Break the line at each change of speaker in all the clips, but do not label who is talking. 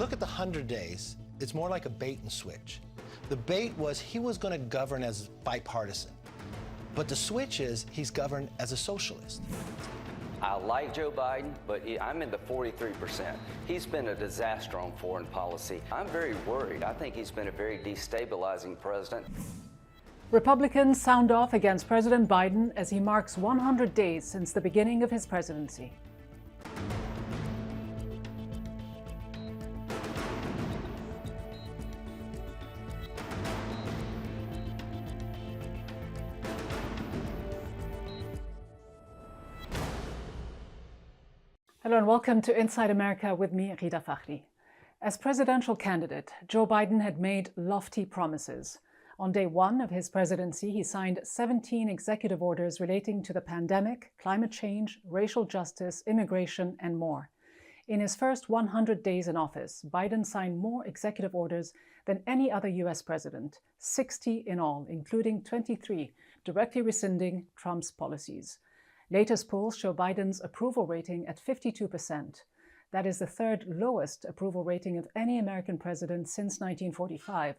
look at the 100 days, it's more like a bait and switch. The bait was he was going to govern as bipartisan. But the switch is he's governed as a socialist.
I like Joe Biden, but I'm in the 43%. He's been a disaster on foreign policy. I'm very worried. I think he's been a very destabilizing president.
Republicans sound off against President Biden as he marks 100 days since the beginning of his presidency. Hello and welcome to Inside America with me, Ghida Fakhry. As presidential candidate, Joe Biden had made lofty promises. On day one of his presidency, he signed 17 executive orders relating to the pandemic, climate change, racial justice, immigration, and more. In his first 100 days in office, Biden signed more executive orders than any other U.S. president, 60 in all, including 23 directly rescinding Trump's policies. Latest polls show Biden's approval rating at 52%. That is the third lowest approval rating of any American president since 1945.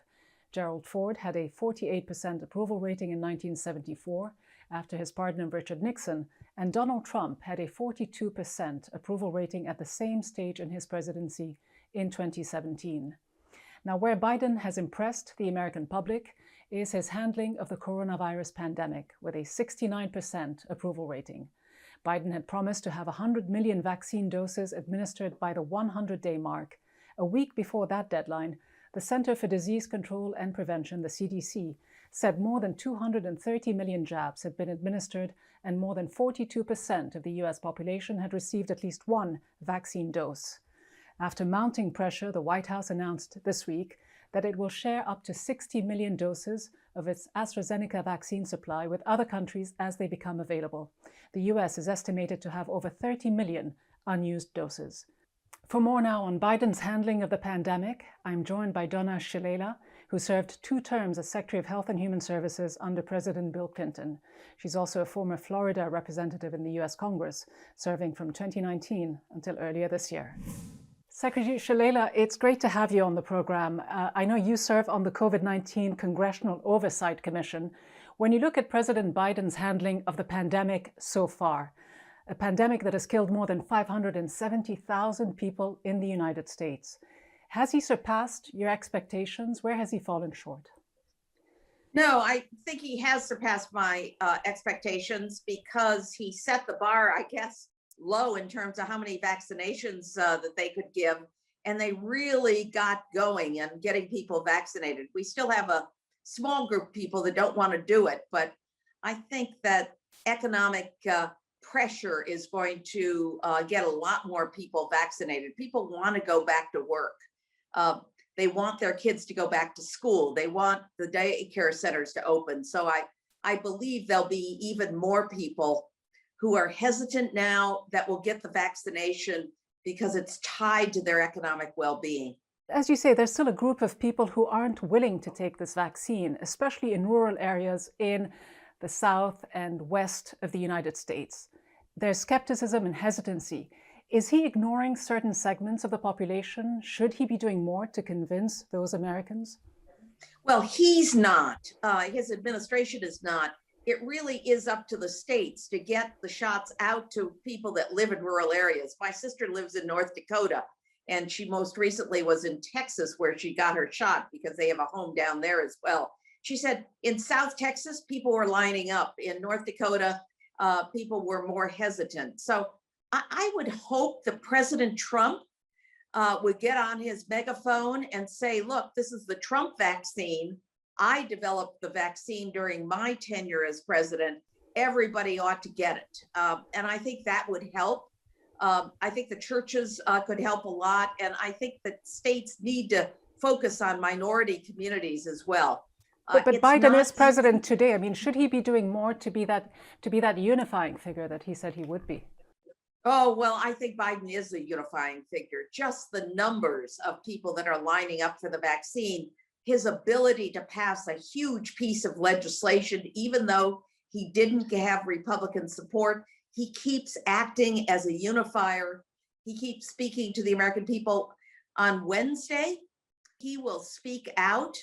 Gerald Ford had a 48% approval rating in 1974 after his partner Richard Nixon, and Donald Trump had a 42% approval rating at the same stage in his presidency in 2017. Now, where Biden has impressed the American public is his handling of the coronavirus pandemic with a 69% approval rating. Biden had promised to have 100 million vaccine doses administered by the 100-day mark. A week before that deadline, the Center for Disease Control and Prevention, the CDC, said more than 230 million jabs had been administered and more than 42% of the U.S. population had received at least one vaccine dose. After mounting pressure, the White House announced this week that it will share up to 60 million doses of its AstraZeneca vaccine supply with other countries as they become available. The U.S. is estimated to have over 30 million unused doses. For more now on Biden's handling of the pandemic, I'm joined by Donna Shalala, who served 2 terms as Secretary of Health and Human Services under President Bill Clinton. She's also a former Florida representative in the U.S. Congress, serving from 2019 until earlier this year. Secretary Shalala, it's great to have you on the program. I know you serve on the COVID-19 Congressional Oversight Commission. When you look at President Biden's handling of the pandemic so far, a pandemic that has killed more than 570,000 people in the United States, has he surpassed your expectations? Where has he fallen short?
No, I think he has surpassed my expectations because he set the bar, I guess, low in terms of how many vaccinations that they could give, and they really got going and getting people vaccinated. We still have a small group of people that don't want to do it, but I think that economic pressure is going to get a lot more people vaccinated. People want to go back to work. They want their kids to go back to school. They want the daycare centers to open. So I believe there'll be even more people who are hesitant now that will get the vaccination because it's tied to their economic well-being.
As you say, there's still a group of people who aren't willing to take this vaccine, especially in rural areas in the south and west of the United States. There's skepticism and hesitancy. Is he ignoring certain segments of the population? Should he be doing more to convince those Americans?
Well, he's not. His administration is not. It really is up to the states to get the shots out to people that live in rural areas. My sister lives in North Dakota, and she most recently was in Texas where she got her shot because they have a home down there as well. She said in South Texas, people were lining up. In North Dakota, people were more hesitant. So I would hope that President Trump would get on his megaphone and say, look, this is the Trump vaccine. I developed the vaccine during my tenure as president. Everybody ought to get it. And I think that would help. I think the churches could help a lot. And I think that states need to focus on minority communities as well.
But Biden is president today. I mean, should he be doing more to be that unifying figure that he said he would be?
Oh, well, I think Biden is a unifying figure. Just the numbers of people that are lining up for the vaccine, his ability to pass a huge piece of legislation, even though he didn't have Republican support, he keeps acting as a unifier. He keeps speaking to the American people. On Wednesday, he will speak out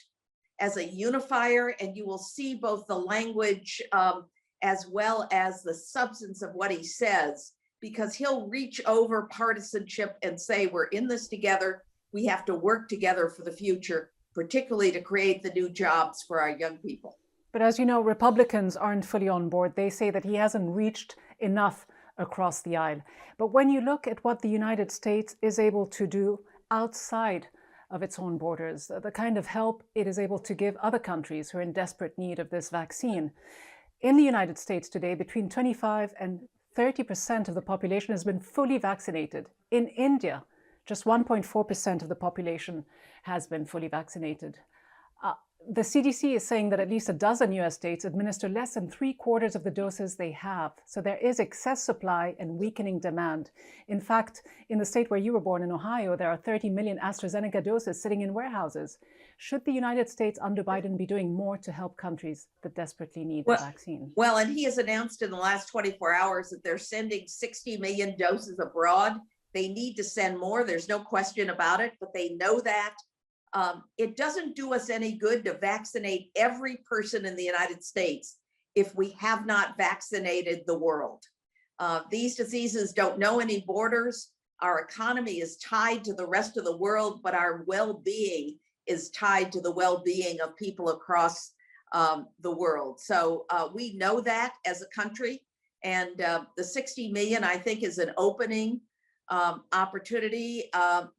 as a unifier, and you will see both the language as well as the substance of what he says, because he'll reach over partisanship and say, we're in this together. We have to work together for the future, particularly to create the new jobs for our young people.
But as you know, Republicans aren't fully on board. They say that he hasn't reached enough across the aisle. But when you look at what the United States is able to do outside of its own borders, the kind of help it is able to give other countries who are in desperate need of this vaccine. In the United States today, between 25 and 30% of the population has been fully vaccinated. In India, just 1.4% of the population has been fully vaccinated. The CDC is saying that at least a dozen US states administer less than 3/4 of the doses they have. So there is excess supply and weakening demand. In fact, in the state where you were born, in Ohio, there are 30 million AstraZeneca doses sitting in warehouses. Should the United States under Biden be doing more to help countries that desperately need the vaccine?
Well, and he has announced in the last 24 hours that they're sending 60 million doses abroad. They need to send more. There's no question about it, but they know that. It doesn't do us any good to vaccinate every person in the United States if we have not vaccinated the world. These diseases don't know any borders. Our economy is tied to the rest of the world, but our well-being is tied to the well-being of people across the world. So we know that as a country, and the 60 million, I think, is an opening opportunity,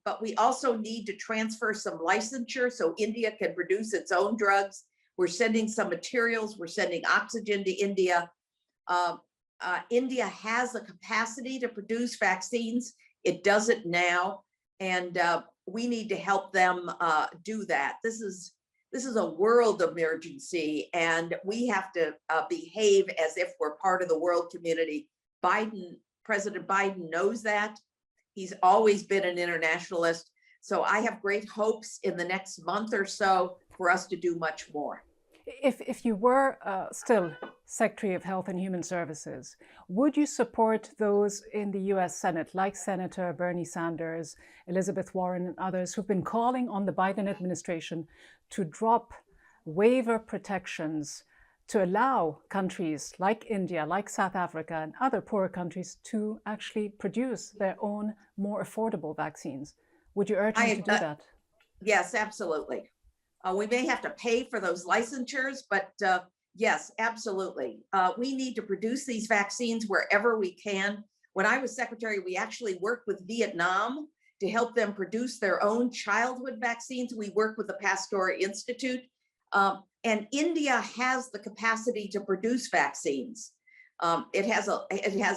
but we also need to transfer some licensure so India can produce its own drugs. We're sending some materials, we're sending oxygen to India. India has the capacity to produce vaccines. It does it now, and we need to help them do that. This is a world emergency, and we have to behave as if we're part of the world community. President Biden knows that. He's always been an internationalist. So I have great hopes in the next month or so for us to do much more.
If you were still Secretary of Health and Human Services, would you support those in the US Senate, like Senator Bernie Sanders, Elizabeth Warren, and others who've been calling on the Biden administration to drop waiver protections to allow countries like India, like South Africa, and other poorer countries to actually produce their own more affordable vaccines? Would you urge them to do that?
Yes, absolutely. We may have to pay for those licensures, but yes, absolutely. We need to produce these vaccines wherever we can. When I was secretary, we actually worked with Vietnam to help them produce their own childhood vaccines. We work with the Pasteur Institute. And India has the capacity to produce vaccines. It has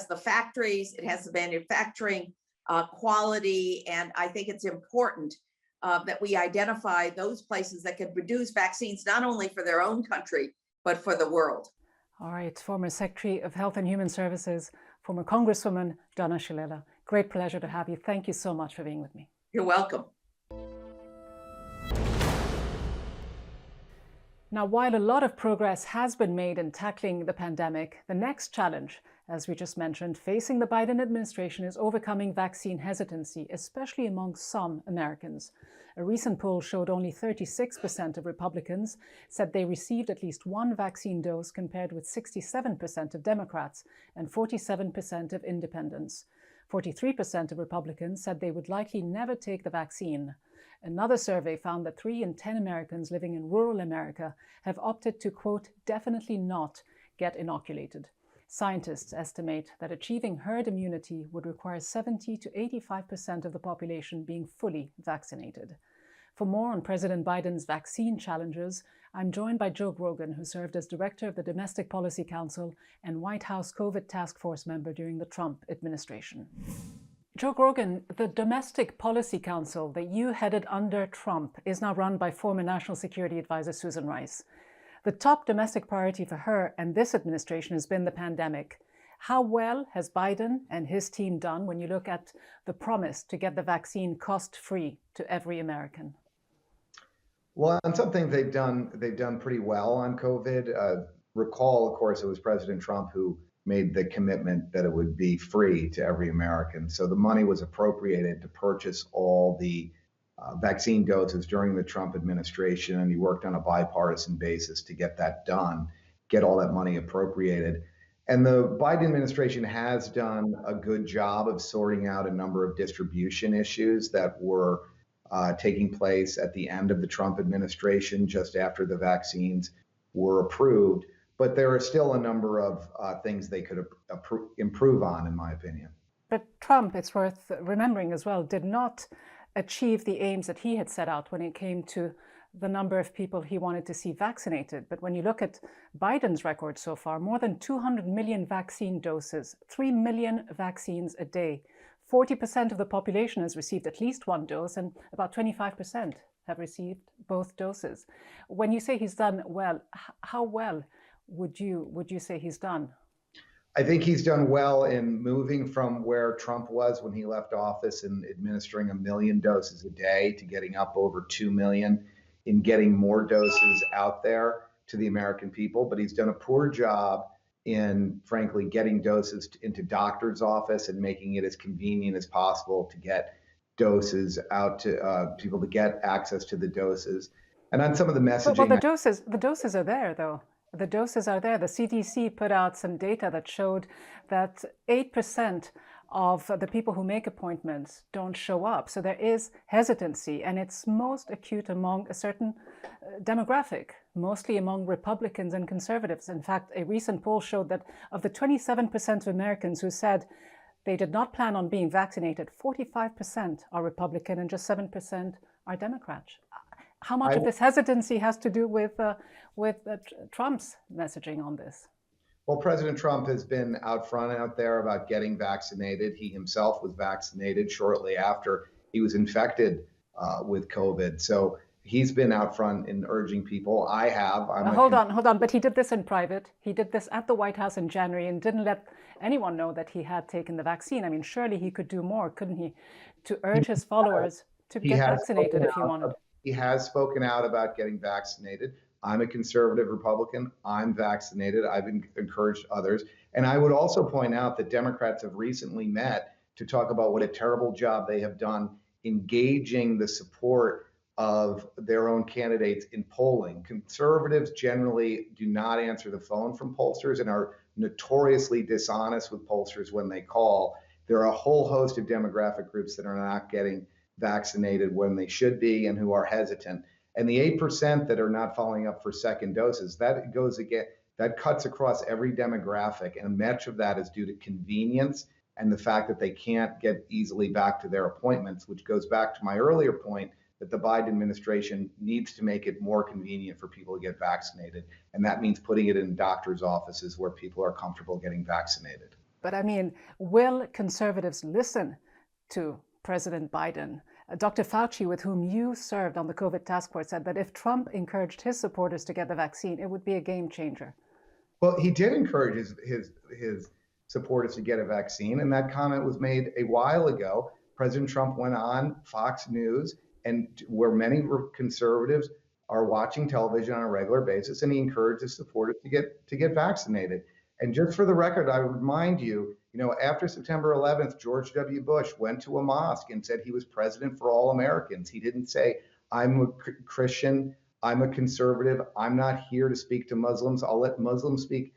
the factories, it has the manufacturing quality, and I think it's important that we identify those places that can produce vaccines not only for their own country, but for the world.
All right, former Secretary of Health and Human Services, former Congresswoman Donna Shalala. Great pleasure to have you. Thank you so much for being with me.
You're welcome.
Now, while a lot of progress has been made in tackling the pandemic, the next challenge, as we just mentioned, facing the Biden administration is overcoming vaccine hesitancy, especially among some Americans. A recent poll showed only 36% of Republicans said they received at least one vaccine dose, compared with 67% of Democrats and 47% of independents. 43% of Republicans said they would likely never take the vaccine. Another survey found that 3 in 10 Americans living in rural America have opted to, quote, definitely not get inoculated. Scientists estimate that achieving herd immunity would require 70 to 85% of the population being fully vaccinated. For more on President Biden's vaccine challenges, I'm joined by Joe Grogan, who served as director of the Domestic Policy Council and White House COVID Task Force member during the Trump administration. Joe Grogan, the Domestic Policy Council that you headed under Trump is now run by former National Security Advisor Susan Rice. The top domestic priority for her and this administration has been the pandemic. How well has Biden and his team done when you look at the promise to get the vaccine cost-free to every American?
Well, on some things they've done pretty well on COVID. Recall, of course, it was President Trump who made the commitment that it would be free to every American. So the money was appropriated to purchase all the vaccine doses during the Trump administration, and he worked on a bipartisan basis to get that done, get all that money appropriated. And the Biden administration has done a good job of sorting out a number of distribution issues that were taking place at the end of the Trump administration, just after the vaccines were approved. But there are still a number of things they could improve on, in my opinion.
But Trump, it's worth remembering as well, did not achieve the aims that he had set out when it came to the number of people he wanted to see vaccinated. But when you look at Biden's record so far, more than 200 million vaccine doses, 3 million vaccines a day, 40% of the population has received at least one dose, and about 25% have received both doses. When you say he's done well, how well would you say he's done?
I think he's done well in moving from where Trump was when he left office and administering 1 million doses a day to getting up over 2 million, in getting more doses out there to the American people. But he's done a poor job in, frankly, getting doses into doctor's office and making it as convenient as possible to get doses out to people to get access to the doses. And on some of the messaging.
Well, the doses are there, though. The doses are there. The CDC put out some data that showed that 8% of the people who make appointments don't show up. So there is hesitancy, and it's most acute among a certain demographic, mostly among Republicans and conservatives. In fact, a recent poll showed that of the 27% of Americans who said they did not plan on being vaccinated, 45% are Republican and just 7% are Democrats. How much of this hesitancy has to do with Trump's messaging on this?
Well, President Trump has been out front and out there about getting vaccinated. He himself was vaccinated shortly after he was infected with COVID. So he's been out front in urging people. I have.
Hold on. But he did this in private. He did this at the White House in January and didn't let anyone know that he had taken the vaccine. I mean, surely he could do more, couldn't he, to urge his followers to get vaccinated if he wanted.
He has spoken out about getting vaccinated. I'm a conservative Republican. I'm vaccinated. I've encouraged others. And I would also point out that Democrats have recently met to talk about what a terrible job they have done engaging the support of their own candidates in polling. Conservatives generally do not answer the phone from pollsters and are notoriously dishonest with pollsters when they call. There are a whole host of demographic groups that are not getting vaccinated when they should be and who are hesitant. And the 8% that are not following up for second doses, that cuts across every demographic. And much of that is due to convenience and the fact that they can't get easily back to their appointments, which goes back to my earlier point that the Biden administration needs to make it more convenient for people to get vaccinated. And that means putting it in doctors' offices where people are comfortable getting vaccinated.
But I mean, will conservatives listen to President Biden? Dr. Fakhry, with whom you served on the COVID task force, said that if Trump encouraged his supporters to get the vaccine, it would be a game changer.
Well, he did encourage his supporters to get a vaccine, and that comment was made a while ago. President Trump went on Fox News, and where many conservatives are watching television on a regular basis, and he encouraged his supporters to get vaccinated. And just for the record, I would remind you, after September 11th, George W. Bush went to a mosque and said he was president for all Americans. He didn't say, I'm a Christian, I'm a conservative, I'm not here to speak to Muslims. I'll let Muslims be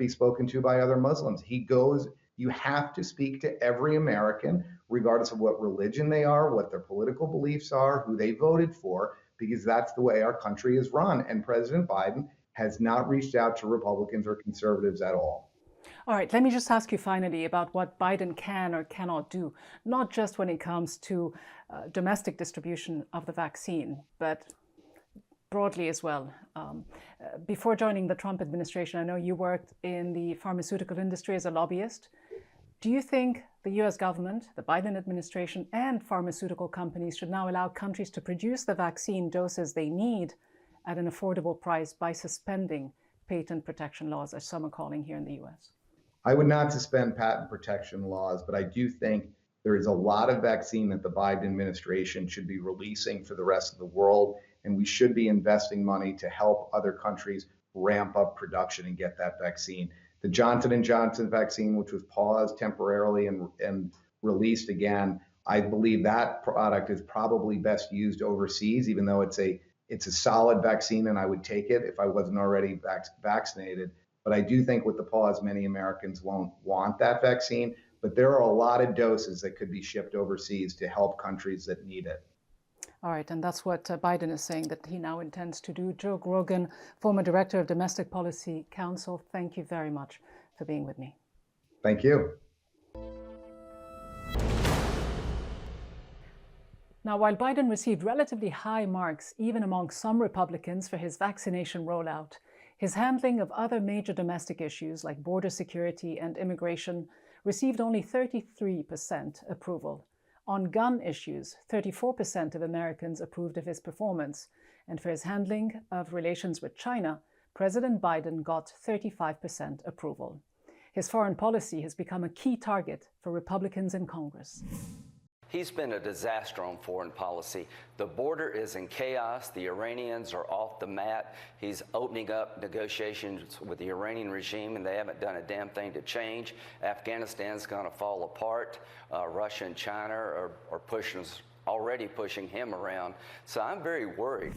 spoken to by other Muslims. He goes, you have to speak to every American, regardless of what religion they are, what their political beliefs are, who they voted for, because that's the way our country is run. And President Biden has not reached out to Republicans or conservatives at all.
All right, let me just ask you finally about what Biden can or cannot do, not just when it comes to domestic distribution of the vaccine, but broadly as well. Before joining the Trump administration, I know you worked in the pharmaceutical industry as a lobbyist. Do you think the US government, the Biden administration, and pharmaceutical companies should now allow countries to produce the vaccine doses they need at an affordable price by suspending patent protection laws, as some are calling here in the US?
I would not suspend patent protection laws, but I do think there is a lot of vaccine that the Biden administration should be releasing for the rest of the world, and we should be investing money to help other countries ramp up production and get that vaccine. The Johnson & Johnson vaccine, which was paused temporarily and released again, I believe that product is probably best used overseas, even though it's a solid vaccine and I would take it if I wasn't already vaccinated. But I do think with the pause, many Americans won't want that vaccine. But there are a lot of doses that could be shipped overseas to help countries that need it.
All right, and that's what Biden is saying that he now intends to do. Joe Grogan, former director of Domestic Policy Council, thank you very much for being with me.
Thank you.
Now, while Biden received relatively high marks, even among some Republicans, for his vaccination rollout, his handling of other major domestic issues like border security and immigration received only 33% approval. On gun issues, 34% of Americans approved of his performance. And for his handling of relations with China, President Biden got 35% approval. His foreign policy has become a key target for Republicans in Congress.
He's been a disaster on foreign policy. The border is in chaos. The Iranians are off the mat. He's opening up negotiations with the Iranian regime, and they haven't done a damn thing to change. Afghanistan's going to fall apart. Russia and China are already pushing him around. So I'm very worried.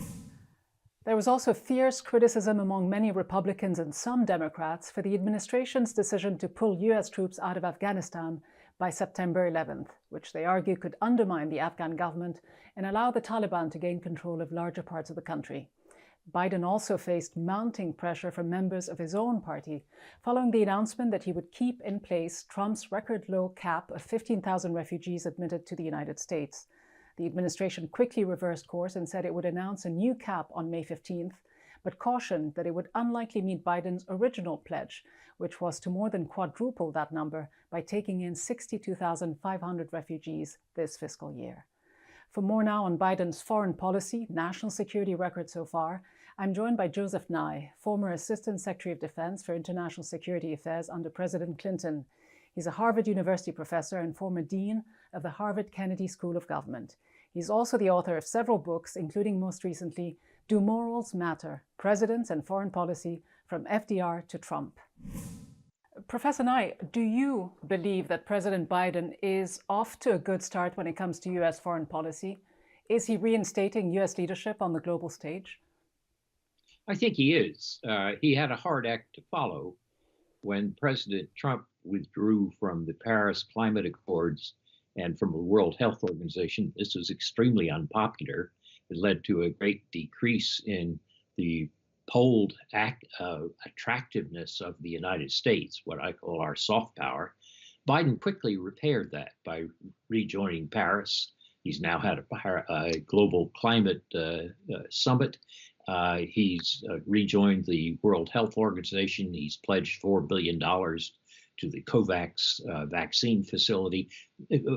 There was also fierce criticism among many Republicans and some Democrats for the administration's decision to pull U.S. troops out of Afghanistan by September 11th, which they argue could undermine the Afghan government and allow the Taliban to gain control of larger parts of the country. Biden also faced mounting pressure from members of his own party, following the announcement that he would keep in place Trump's record-low cap of 15,000 refugees admitted to the United States. The administration quickly reversed course and said it would announce a new cap on May 15th, but cautioned that it would unlikely meet Biden's original pledge, which was to more than quadruple that number by taking in 62,500 refugees this fiscal year. For more now on Biden's foreign policy, national security record so far, I'm joined by Joseph Nye, former Assistant Secretary of Defense for International Security Affairs under President Clinton. He's a Harvard University professor and former dean of the Harvard Kennedy School of Government. He's also the author of several books, including most recently, Do Morals Matter? Presidents and Foreign Policy from FDR to Trump. Professor Nye, do you believe that President Biden is off to a good start when it comes to U.S. foreign policy? Is he reinstating U.S. leadership on the global stage?
I think he is. He had a hard act to follow when President Trump withdrew from the Paris Climate Accords and from the World Health Organization. This was extremely unpopular. It led to a great decrease in the polled attractiveness of the United States, what I call our soft power. Biden quickly repaired that by rejoining Paris. He's now had a global climate summit. He's rejoined the World Health Organization. He's pledged $4 billion to the COVAX vaccine facility.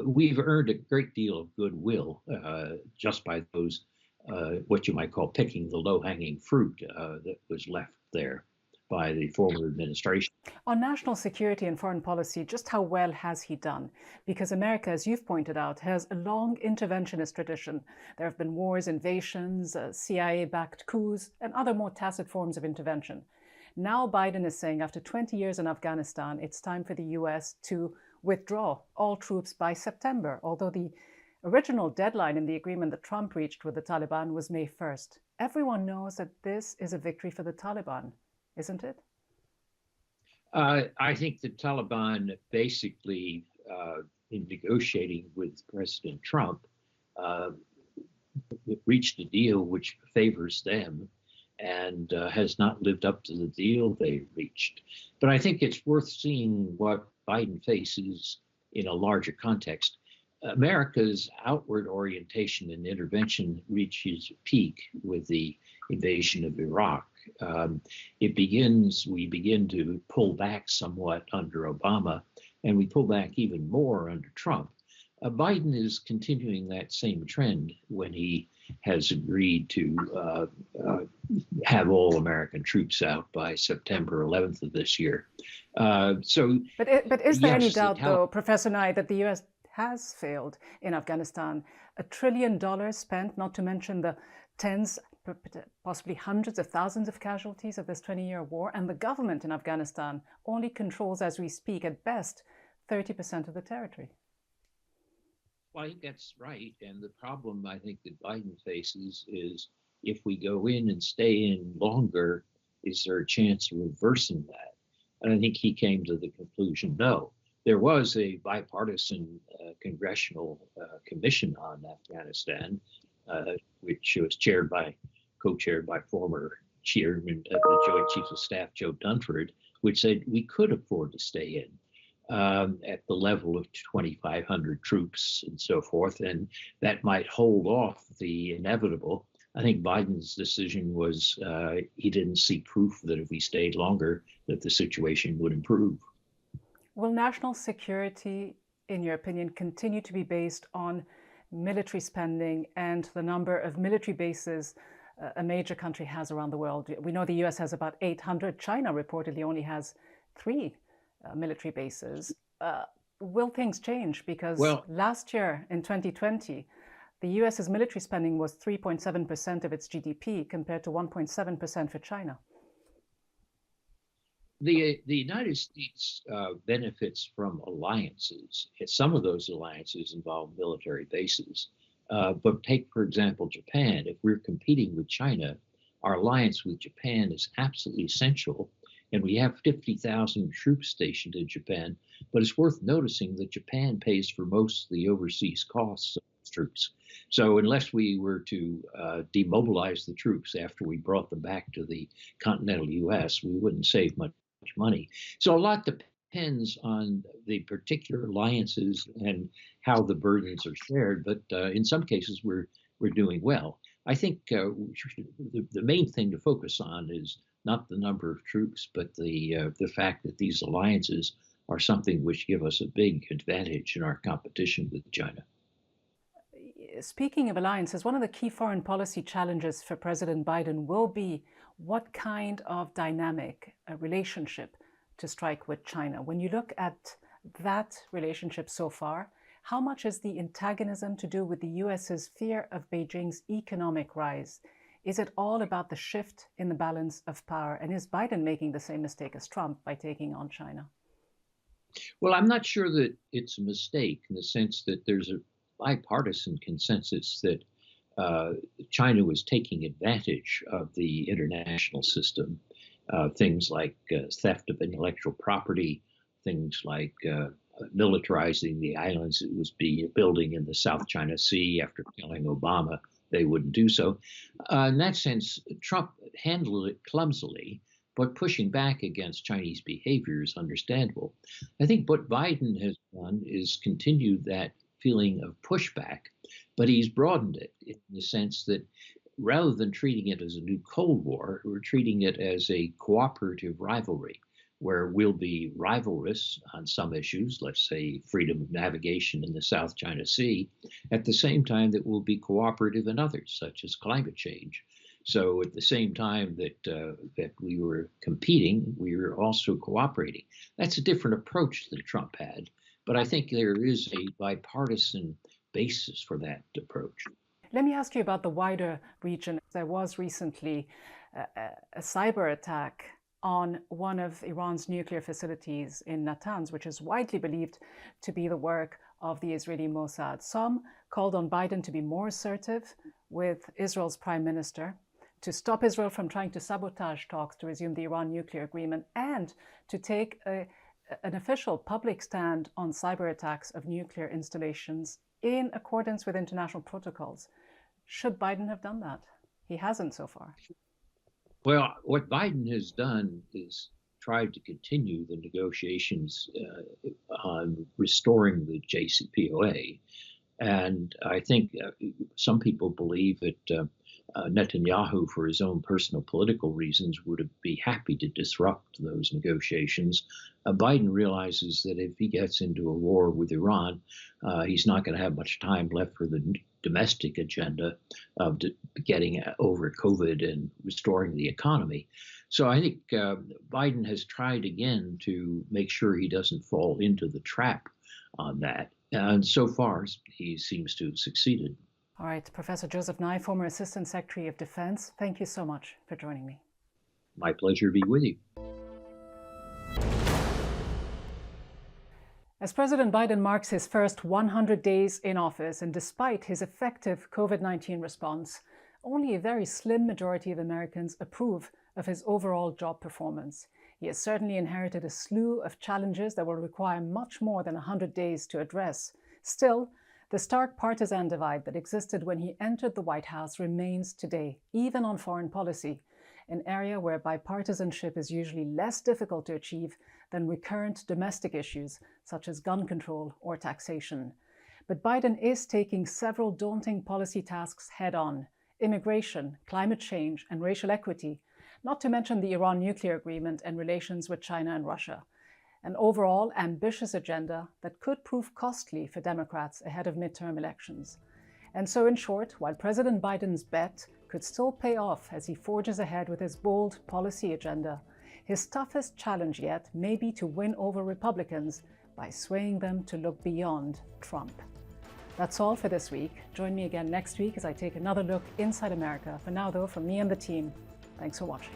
We've earned a great deal of goodwill just by those what you might call picking the low-hanging fruit that was left there by the former administration.
On national security and foreign policy, just how well has he done? Because America, as you've pointed out, has a long interventionist tradition. There have been wars, invasions, CIA-backed coups, and other more tacit forms of intervention. Now Biden is saying after 20 years in Afghanistan, it's time for the U.S. to withdraw all troops by September, although the original deadline in the agreement that Trump reached with the Taliban was May 1st. Everyone knows that this is a victory for the Taliban, isn't it?
I think the Taliban basically, in negotiating with President Trump, reached a deal which favors them and has not lived up to the deal they reached. But I think it's worth seeing what Biden faces in a larger context. America's outward orientation and intervention reaches peak with the invasion of Iraq. We begin to pull back somewhat under Obama, and we pull back even more under Trump. Biden is continuing that same trend when he has agreed to have all American troops out by September 11th of this year. But
is there any doubt, though, Professor Nye, that the U.S. has failed in Afghanistan? $1 trillion spent, not to mention the tens, possibly hundreds of thousands of casualties of this 20-year war, and the government in Afghanistan only controls, as we speak, at best, 30% of the territory.
Well, I think that's right. And the problem I think that Biden faces is if we go in and stay in longer, is there a chance of reversing that? And I think he came to the conclusion no. There was a bipartisan congressional commission on Afghanistan, which was co-chaired by former chairman of the Joint Chiefs of Staff, Joe Dunford, which said we could afford to stay in. At the level of 2,500 troops and so forth, and that might hold off the inevitable. I think Biden's decision was he didn't see proof that if we stayed longer, that the situation would improve.
Will national security, in your opinion, continue to be based on military spending and the number of military bases a major country has around the world? We know the US has about 800. China reportedly only has 3 military bases. Will things change? Because last year in 2020, the US's military spending was 3.7% of its GDP compared to 1.7% for China.
The United States benefits from alliances. Some of those alliances involve military bases. But take, for example, Japan. If we're competing with China, our alliance with Japan is absolutely essential. And we have 50,000 troops stationed in Japan, but it's worth noticing that Japan pays for most of the overseas costs of troops. So unless we were to demobilize the troops after we brought them back to the continental US, we wouldn't save much money. So a lot depends on the particular alliances and how the burdens are shared. But in some cases, we're doing well. I think the main thing to focus on is not the number of troops, but the fact that these alliances are something which give us a big advantage in our competition with China.
Speaking of alliances, one of the key foreign policy challenges for President Biden will be what kind of dynamic relationship to strike with China. When you look at that relationship so far, how much is the antagonism to do with the US's fear of Beijing's economic rise? Is it all about the shift in the balance of power? And is Biden making the same mistake as Trump by taking on China?
Well, I'm not sure that it's a mistake in the sense that there's a bipartisan consensus that China was taking advantage of the international system. Things like theft of intellectual property, things like militarizing the islands it was building in the South China Sea after killing Obama. They wouldn't do so. In that sense, Trump handled it clumsily, but pushing back against Chinese behavior is understandable. I think what Biden has done is continued that feeling of pushback, but he's broadened it in the sense that rather than treating it as a new Cold War, we're treating it as a cooperative rivalry, where we'll be rivalrous on some issues, let's say freedom of navigation in the South China Sea, at the same time that we'll be cooperative in others, such as climate change. So at the same time that we were competing, we were also cooperating. That's a different approach than Trump had, but I think there is a bipartisan basis for that approach.
Let me ask you about the wider region. There was recently a cyber attack on one of Iran's nuclear facilities in Natanz, which is widely believed to be the work of the Israeli Mossad. Some called on Biden to be more assertive with Israel's prime minister, to stop Israel from trying to sabotage talks to resume the Iran nuclear agreement, and to take an official public stand on cyber attacks of nuclear installations in accordance with international protocols. Should Biden have done that? He hasn't so far.
Well, what Biden has done is tried to continue the negotiations on restoring the JCPOA. And I think some people believe that Netanyahu, for his own personal political reasons, would be happy to disrupt those negotiations. Biden realizes that if he gets into a war with Iran, he's not going to have much time left for the domestic agenda of getting over COVID and restoring the economy. So I think Biden has tried again to make sure he doesn't fall into the trap on that. And so far, he seems to have succeeded.
All right, Professor Joseph Nye, former Assistant Secretary of Defense, thank you so much for joining me.
My pleasure to be with you.
As President Biden marks his first 100 days in office, and despite his effective COVID-19 response, only a very slim majority of Americans approve of his overall job performance. He has certainly inherited a slew of challenges that will require much more than 100 days to address. Still, the stark partisan divide that existed when he entered the White House remains today, even on foreign policy, an area where bipartisanship is usually less difficult to achieve than recurrent domestic issues such as gun control or taxation. But Biden is taking several daunting policy tasks head-on: immigration, climate change, and racial equity, not to mention the Iran nuclear agreement and relations with China and Russia. An overall ambitious agenda that could prove costly for Democrats ahead of midterm elections. And so, in short, while President Biden's bet could still pay off as he forges ahead with his bold policy agenda, his toughest challenge yet may be to win over Republicans by swaying them to look beyond Trump. That's all for this week. Join me again next week as I take another look inside America. For now, though, from me and the team, thanks for watching.